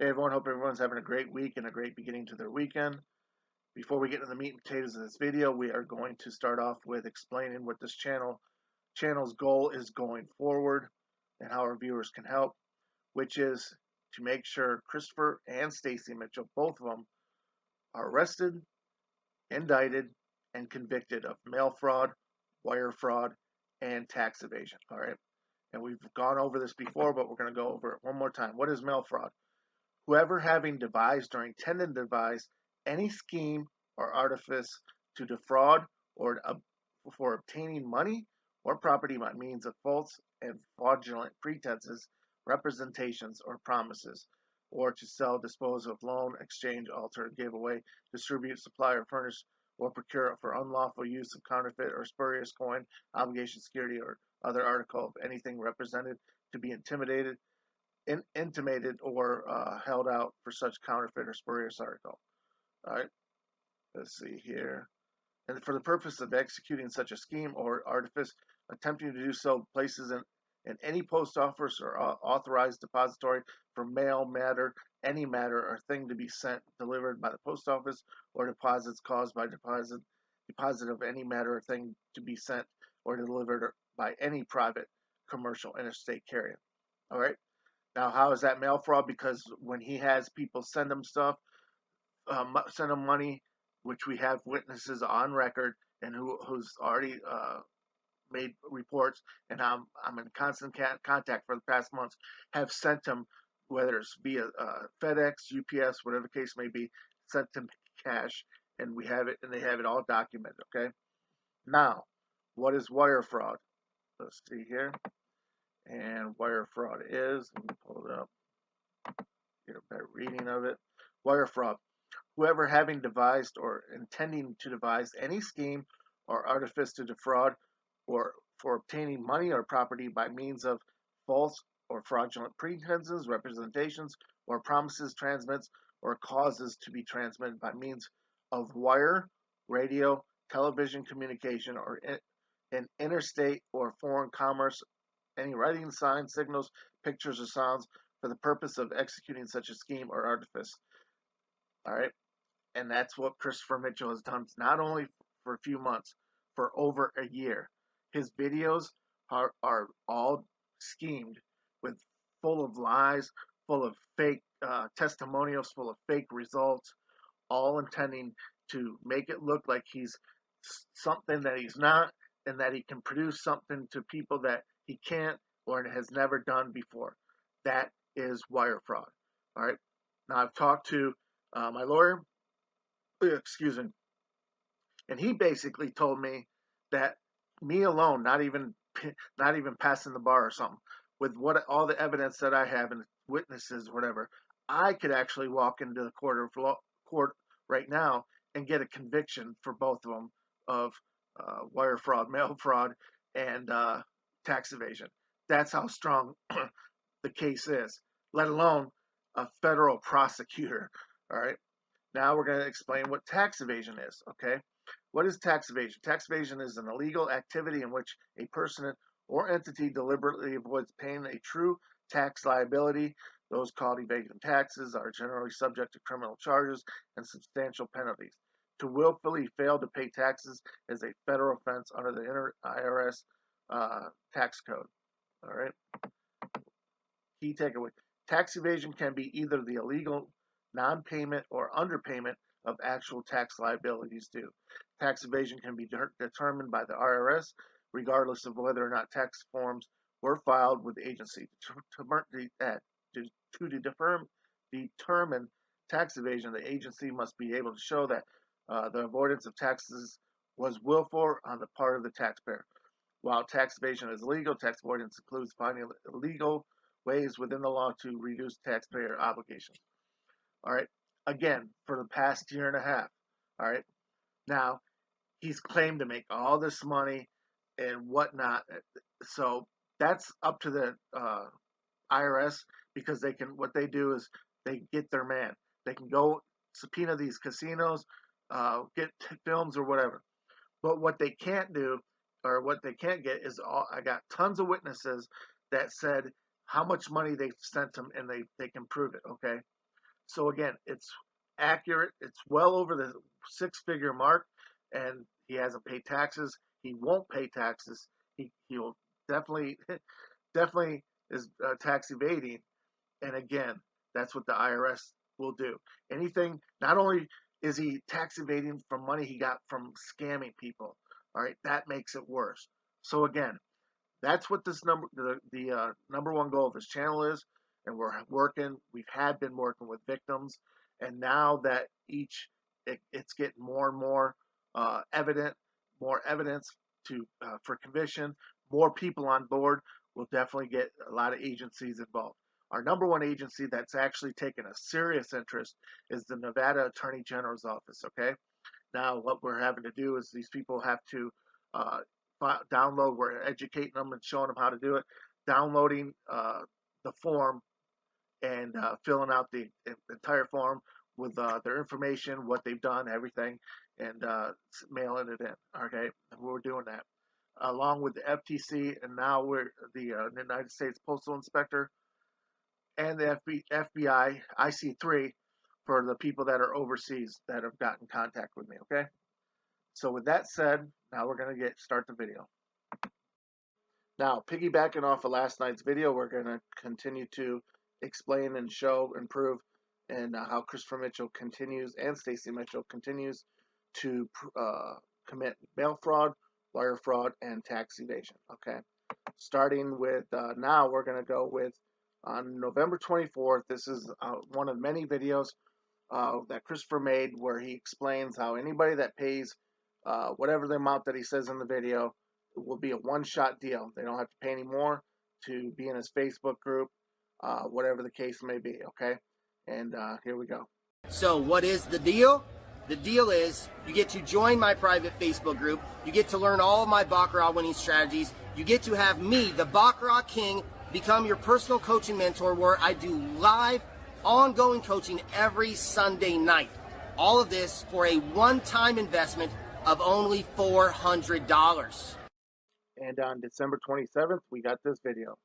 Hey everyone, hope everyone's having a great week and a great beginning to their weekend. Before we get into the meat and potatoes of this video, we are going to start off with explaining what this channel's goal is going forward and how our viewers can help, which is to make sure Christopher and Stacy Mitchell, both of them, are arrested, indicted, and convicted of mail fraud, wire fraud, and tax evasion. All right. And we've gone over this before, but we're going to go over it one more time. What is mail fraud? Whoever having devised or intended to devise any scheme or artifice to defraud or for obtaining money or property by means of false and fraudulent pretenses, representations, or promises, or to sell, dispose of, loan, exchange, alter, give away, distribute, supply, or furnish, or procure for unlawful use of counterfeit or spurious coin, obligation, security, or other article of anything represented to be intimated or held out for such counterfeit or spurious article. All right, let's see here. And for the purpose of executing such a scheme or artifice, attempting to do so places in any post office or authorized depository for mail, matter, any matter or thing to be sent, delivered by the post office, or deposits caused by deposit of any matter or thing to be sent or delivered by any private, commercial, interstate carrier. All right. Now, how is that mail fraud? Because when he has people send him stuff, send him money, which we have witnesses on record and who's already made reports, and I'm in constant contact for the past months, have sent him, whether it's via FedEx, UPS, whatever the case may be, sent him cash, and we have it, and they have it all documented. Okay. Now, what is wire fraud? Let's see here. And wire fraud is, let me pull it up, get a better reading of it. Wire fraud. Whoever having devised or intending to devise any scheme or artifice to defraud or for obtaining money or property by means of false or fraudulent pretenses, representations, or promises, transmits, or causes to be transmitted by means of wire, radio, television communication, or in interstate or foreign commerce, any writing, signs, signals, pictures, or sounds for the purpose of executing such a scheme or artifice. All right. And that's what Christopher Mitchell has done, not only for a few months, for over a year. His videos are all schemed with full of lies, full of fake testimonials, full of fake results, all intending to make it look like he's something that he's not, and that he can produce something to people that he can't or has never done before. That is wire fraud. All right. Now I've talked to my lawyer, excuse me, and he basically told me that me alone, not even passing the bar or something, with what all the evidence that I have and witnesses, whatever, I could actually walk into the court right now and get a conviction for both of them of wire fraud, mail fraud, and tax evasion. That's how strong the case is, let alone a federal prosecutor. All right. Now we're going to explain what tax evasion is, okay? What is tax evasion? Tax evasion is an illegal activity in which a person or entity deliberately avoids paying a true tax liability. Those called evading taxes are generally subject to criminal charges and substantial penalties. To willfully fail to pay taxes is a federal offense under the IRS tax code. All right. Key takeaway. Tax evasion can be either the illegal non-payment or underpayment of actual tax liabilities due. Tax evasion can be determined by the IRS, regardless of whether or not tax forms were filed with the agency. To determine tax evasion, the agency must be able to show that the avoidance of taxes was willful on the part of the taxpayer. While tax evasion is legal, tax avoidance includes finding illegal ways within the law to reduce taxpayer obligations. All right. Again, for the past year and a half. All right. Now, he's claimed to make all this money and whatnot. So that's up to the IRS, because what they do is they get their man. They can go subpoena these casinos, get films or whatever. But what they can't do, or what they can't get, is I got tons of witnesses that said how much money they've sent them, and they can prove it. Okay. So again, it's accurate. It's well over the six-figure mark, and he hasn't paid taxes. He won't pay taxes. He'll definitely definitely is tax evading. And again, that's what the IRS will do. Anything. Not only is he tax evading from money he got from scamming people, all right, that makes it worse. So again, that's what this number one goal of this channel is, and we're working. We've had been working with victims, and now that it's getting more and more more evidence to for conviction, more people on board. We'll definitely get a lot of agencies involved. Our number one agency that's actually taken a serious interest is the Nevada Attorney General's office. Okay, now what we're having to do is these people have to uh, download. We're educating them and showing them how to do it. Downloading the form and filling out the entire form with their information, what they've done, everything, and mailing it in. Okay, we're doing that along with the FTC, and now we're the United States Postal Inspector and the FBI IC3 for the people that are overseas that have gotten in contact with me. Okay. So with that said, now we're going to start the video. Now, piggybacking off of last night's video, we're going to continue to explain and show and prove and how Christopher Mitchell continues and Stacy Mitchell continues to commit mail fraud, wire fraud, and tax evasion. Okay. Starting with now, we're going to go with on November 24th. This is one of many videos that Christopher made where he explains how anybody that pays whatever the amount that he says in the video will be a one-shot deal. They don't have to pay any more to be in his Facebook group, whatever the case may be, okay? And here we go. So what is the deal? The deal is you get to join my private Facebook group. You get to learn all of my Baccarat winning strategies. You get to have me, the Baccarat King, become your personal coach and mentor where I do live ongoing coaching every Sunday night. All of this for a one-time investment of only $400. And on December 27th, we got this video.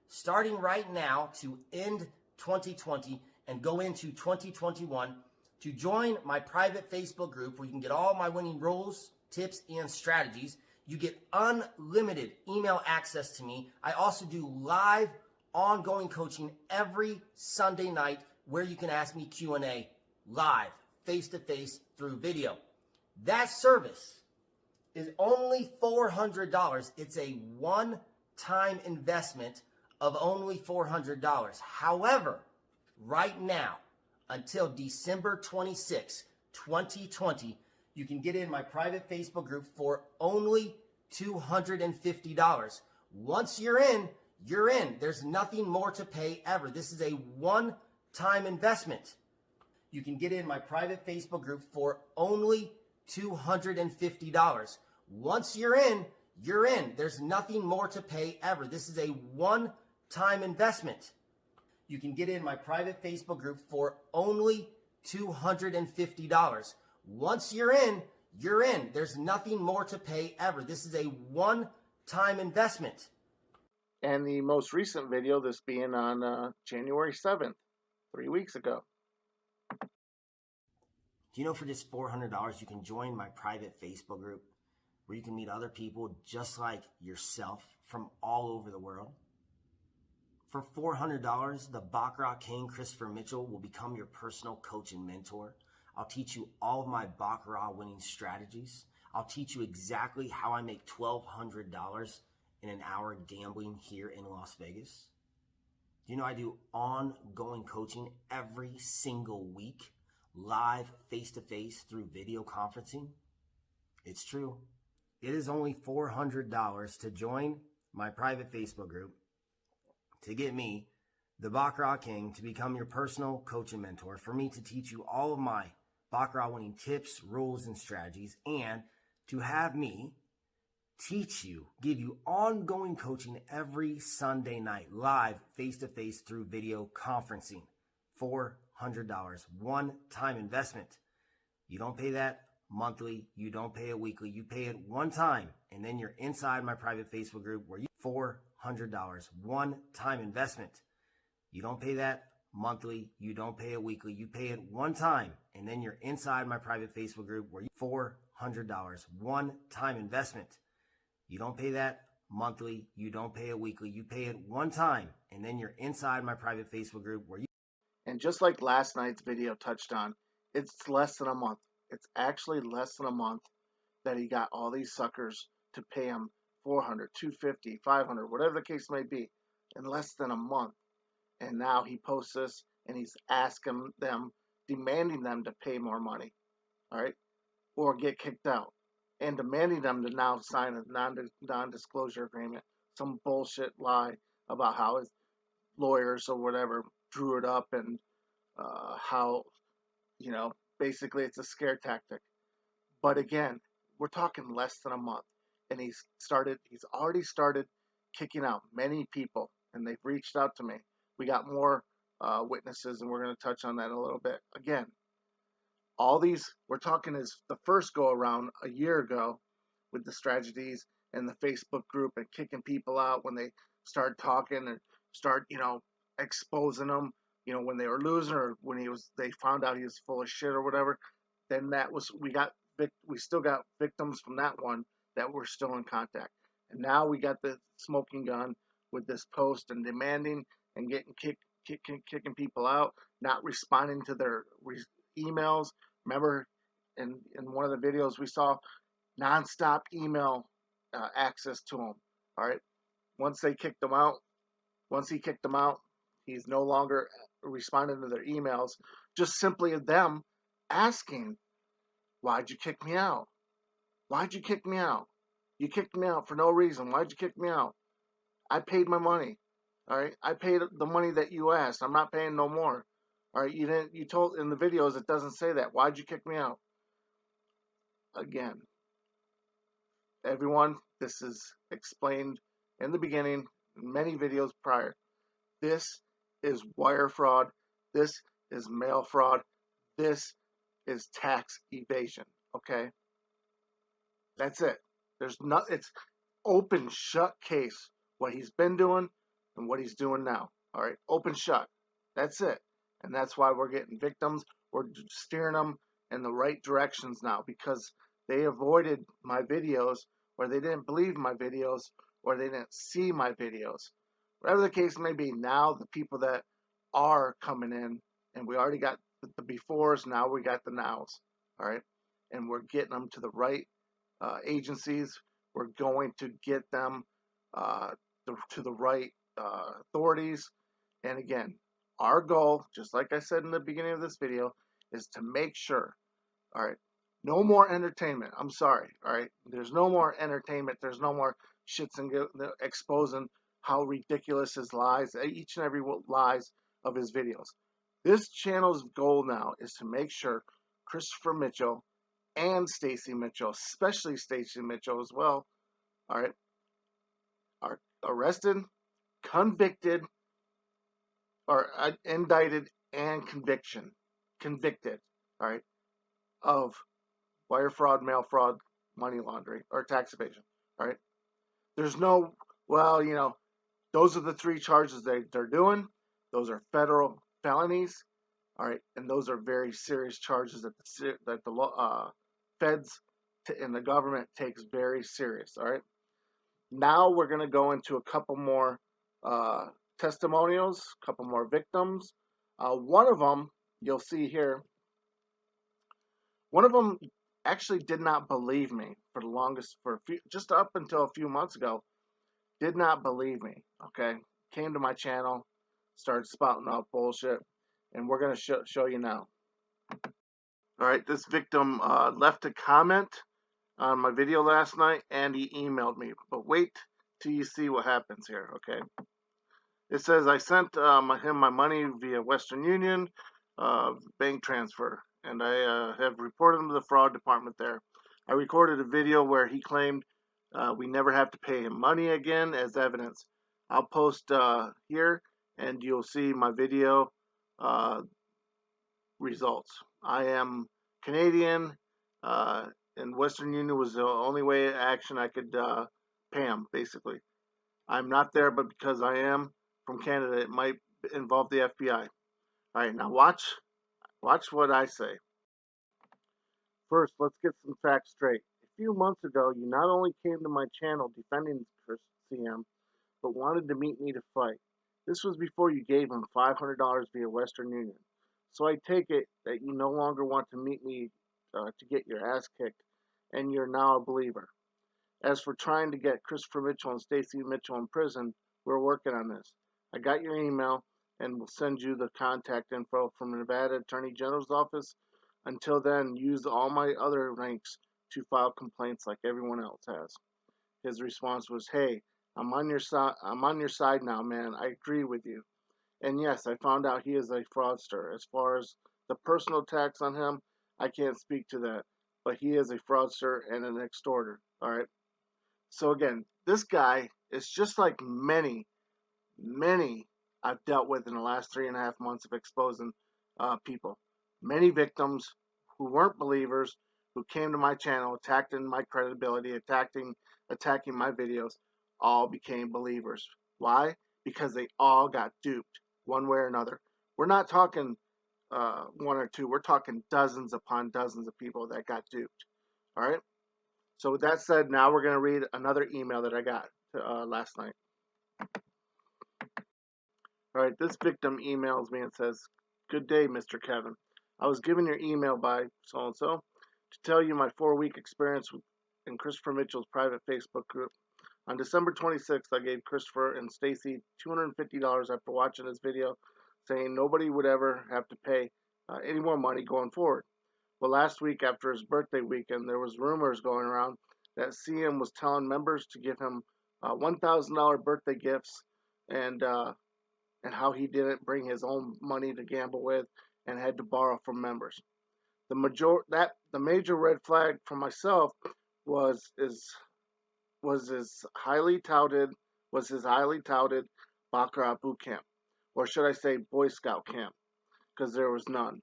Starting right now to end 2020 and go into 2021, to join my private Facebook group where you can get all my winning rules, tips, and strategies. You get unlimited email access to me. I also do live ongoing coaching every Sunday night where you can ask me Q&A live, face-to-face through video. That service is only $400. It's a one-time investment of only $400. However, right now, until December 26, 2020, you can get in my private Facebook group for only $250. Once you're in, you're in. There's nothing more to pay ever. This is a one-time investment. You can get in my private Facebook group for only $250. Once you're in, you're in. There's nothing more to pay ever. This is a one-time investment. You can get in my private Facebook group for only $250. Once you're in, you're in. There's nothing more to pay ever. This is a one-time investment. And the most recent video, this being on January 7th, 3 weeks ago. Do you know for just $400 you can join my private Facebook group where you can meet other people just like yourself from all over the world? For $400, the Baccarat King, Christopher Mitchell, will become your personal coach and mentor. I'll teach you all of my Baccarat winning strategies. I'll teach you exactly how I make $1,200 in an hour gambling here in Las Vegas. Do you know I do ongoing coaching every single week, live, face-to-face through video conferencing? It's true. It is only $400 to join my private Facebook group, to get me, the Baccarat King, to become your personal coach and mentor, for me to teach you all of my Baccarat winning tips, rules, and strategies, and to have me teach you, give you ongoing coaching every Sunday night, live, face-to-face through video conferencing. $400, one-time investment. You don't pay that monthly, you don't pay it weekly, you pay it one time, and then you're inside my private Facebook group where you $400, one-time investment. You don't pay that monthly. You don't pay it weekly. You pay it one time, and then you're inside my private Facebook group where you $400, one-time investment. You don't pay that monthly. You don't pay it weekly. You pay it one time, and then you're inside my private Facebook group where you. And just like last night's video touched on, it's less than a month. It's actually less than a month that he got all these suckers to pay him 400, 250, 500, whatever the case may be, in less than a month. And now he posts this and he's asking them, demanding them to pay more money, all right, or get kicked out, and demanding them to now sign a non-disclosure agreement, some bullshit lie about how his lawyers or whatever drew it up, and how, you know, basically it's a scare tactic. But again, we're talking less than a month, and he's already started kicking out many people, and they've reached out to me. We got more witnesses, and we're going to touch on that in a little bit. Again, all these we're talking is the first go around a year ago with the strategies and the Facebook group and kicking people out when they start talking and start, exposing them, when they were losing, or when they found out he was full of shit or whatever. Then that was we still got victims from that one that were still in contact. And now we got the smoking gun with this post and demanding and kicking people out, not responding to their emails. Remember, in one of the videos we saw, nonstop email access to him. All right. Once they kicked him out, once he kicked them out, he's no longer responding to their emails. Just simply them asking, "Why'd you kick me out? Why'd you kick me out? You kicked me out for no reason. Why'd you kick me out? I paid my money. All right. I paid the money that you asked. I'm not paying no more. All right. You didn't. You told in the videos it doesn't say that. Why'd you kick me out?" Again, everyone, this is explained in the beginning, in many videos prior. This is wire fraud. This is mail fraud. This is tax evasion. Okay? That's it. It's open shut case. What he's been doing and what he's doing now. All right? Open shut. That's it. And that's why we're getting victims. We're steering them in the right directions now, because they avoided my videos, or they didn't believe my videos, or they didn't see my videos. Whatever the case may be, now the people that are coming in, and we already got the befores, now we got the nows. All right? And we're getting them to the right agencies. We're going to get them to the right authorities. And again, our goal, just like I said in the beginning of this video, is to make sure, all right, no more entertainment. I'm sorry, all right? There's no more entertainment. There's no more shits and exposing how ridiculous his lies, each and every lies of his videos. This channel's goal now is to make sure Christopher Mitchell and Stacy Mitchell, especially Stacy Mitchell as well, all right, are arrested, convicted, or indicted and convicted, all right, of wire fraud, mail fraud, money laundering, or tax evasion, all right. There's no, well, those are the three charges they're doing. Those are federal felonies, all right, and those are very serious charges that the feds and the government takes very serious, all right. Now we're going to go into a couple more testimonials, a couple more victims. One of them, you'll see here, one of them actually did not believe me for the longest, just up until a few months ago, did not believe me, okay? Came to my channel, started spouting out bullshit, and we're going to show you now. All right, this victim left a comment on my video last night, and he emailed me. But wait till you see what happens here, okay? It says, I sent him my money via Western Union bank transfer, and I have reported him to the fraud department there. I recorded a video where he claimed we never have to pay him money again as evidence. I'll post here, and you'll see my video results. I am Canadian, and Western Union was the only way action I could pay him, basically. I'm not there, but because I am from Canada, it might involve the FBI. All right, now watch what I say. First, let's get some facts straight. A few months ago, you not only came to my channel defending Chris CM, but wanted to meet me to fight. This was before you gave him $500 via Western Union. So I take it that you no longer want to meet me to get your ass kicked, and you're now a believer. As for trying to get Christopher Mitchell and Stacy Mitchell in prison, we're working on this. I got your email and will send you the contact info from the Nevada Attorney General's office. Until then, use all my other links to file complaints like everyone else has. His response was, "Hey, I'm on your side. I'm on your side now, man. I agree with you." And yes, I found out he is a fraudster. As far as the personal attacks on him, I can't speak to that, but he is a fraudster and an extorter. All right. So again, this guy is just like many I've dealt with in the last 3.5 months of exposing people. Many victims who weren't believers, who came to my channel, attacking my credibility, attacking my videos, all became believers. Why? Because they all got duped one way or another. We're not talking one or two. We're talking dozens upon dozens of people that got duped. All right. So with that said, now we're going to read another email that I got last night. All right, this victim emails me and says, "Good day, Mr. Kevin. I was given your email by so-and-so to tell you my 4-week experience in Christopher Mitchell's private Facebook group. On December 26th, I gave Christopher and Stacy $250 after watching this video, saying nobody would ever have to pay any more money going forward. Well, last week after his birthday weekend, there was rumors going around that CM was telling members to give him $1,000 birthday gifts and how he didn't bring his own money to gamble with and had to borrow from members. The major red flag for myself was is was his highly touted Baccarat boot camp, or should I say Boy Scout camp, because there was none.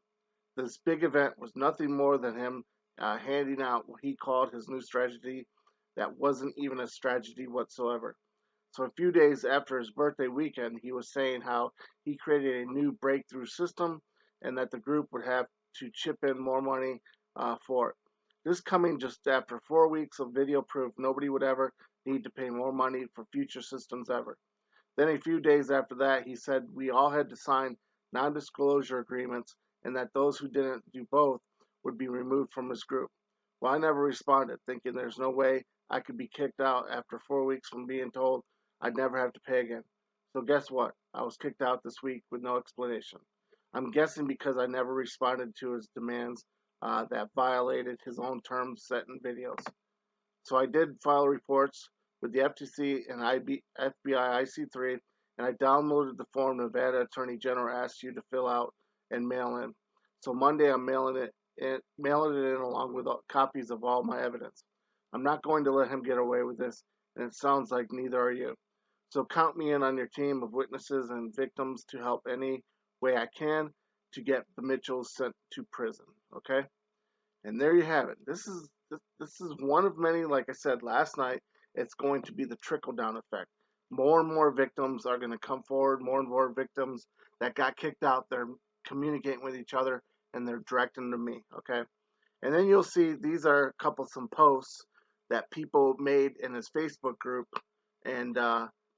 This big event was nothing more than him handing out what he called his new strategy that wasn't even a strategy whatsoever. So a few days after his birthday weekend, he was saying how he created a new breakthrough system and that the group would have to chip in more money for it. This coming just after 4 weeks of video proof nobody would ever need to pay more money for future systems ever. Then a few days after that, he said we all had to sign non-disclosure agreements and that those who didn't do both would be removed from his group. Well, I never responded, thinking there's no way I could be kicked out after 4 weeks from being told I'd never have to pay again. So guess what? I was kicked out this week with no explanation. I'm guessing because I never responded to his demands that violated his own terms set in videos. So I did file reports with the FTC and FBI IC3, and I downloaded the form Nevada Attorney General asked you to fill out and mail in. So Monday I'm mailing it in along with copies of all my evidence. I'm not going to let him get away with this, and it sounds like neither are you. So count me in on your team of witnesses and victims to help any way I can to get the Mitchells sent to prison. Okay? And there you have it. This is one of many. Like I said last night, it's going to be the trickle down effect. More and more victims are going to come forward. More and more victims that got kicked out, they're communicating with each other and they're directing to me. Okay, and then you'll see these are a couple some posts that people made in his Facebook group, and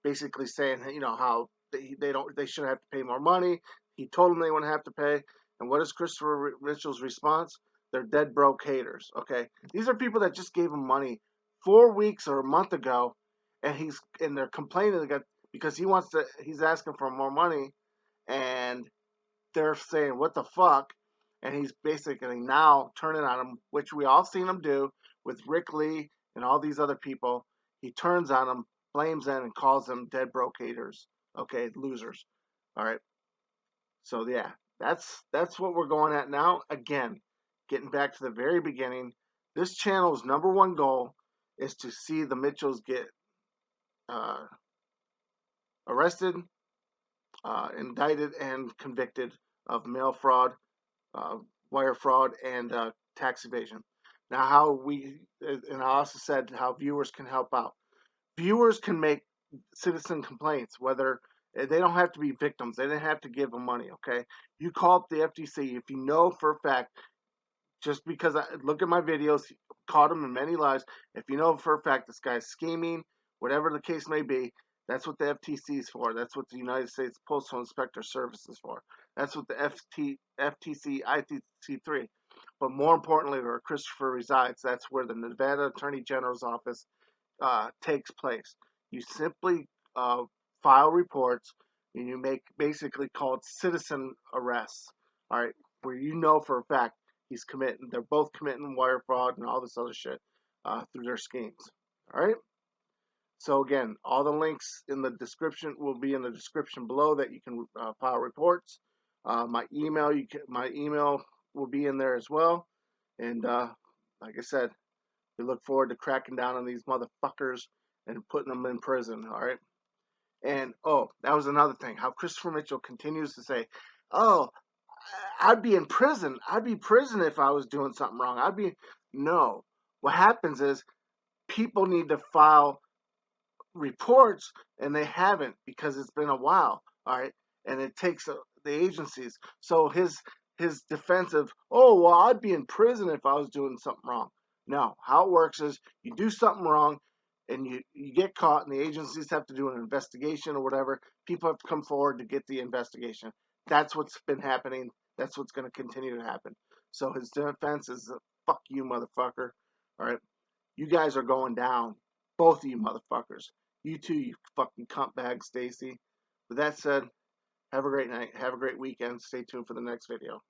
basically saying how they shouldn't have to pay more money. He told them they wouldn't have to pay. And what is Christopher Mitchell's response? They're dead broke haters. Okay, these are people that just gave him money 4 weeks or a month ago, and they're complaining because he's asking for more money, and they're saying, "What the fuck?" And he's basically now turning on him, which we all seen him do with Rick Lee and all these other people. He turns on them, blames them, and calls them dead broke haters. Okay, losers. All right. So yeah, that's what we're going at now. Again, getting back to the very beginning, this channel's number one goal is to see the Mitchells get uh, arrested, indicted, and convicted of mail fraud, uh, wire fraud, and tax evasion. Now, and I also said how viewers can help out. Viewers can make citizen complaints, whether They don't have to be victims. They didn't have to give them money, okay? You call up the FTC if you know for a fact, just because I look at my videos, caught him in many lies. If you know for a fact this guy's scheming, whatever the case may be, that's what the FTC is for. That's what the United States Postal Inspector Service is for. That's what the FTC ITC3. But more importantly, where Christopher resides, that's where the Nevada Attorney General's office takes place. You simply file reports and you make basically called citizen arrests. All right, where you know for a fact they're both committing wire fraud and all this other shit through their schemes. All right. So again, all the links in the description will be in the description below that you can file reports. My email will be in there as well. And like I said, we look forward to cracking down on these motherfuckers and putting them in prison. All right. And oh, that was another thing. How Christopher Mitchell continues to say, "Oh, I'd be in prison. I'd be in prison if I was doing something wrong. I'd be." No. What happens is people need to file reports and they haven't because it's been a while. All right. And it takes the agencies. So his defense of, oh, well, I'd be in prison if I was doing something wrong. No. How it works is you do something wrong and you get caught and the agencies have to do an investigation or whatever. People have to come forward to get the investigation. That's what's been happening. That's what's going to continue to happen. So his defense is, fuck you, motherfucker. All right. You guys are going down. Both of you motherfuckers. You too, you fucking cunt bag, Stacy. With that said, have a great night. Have a great weekend. Stay tuned for the next video.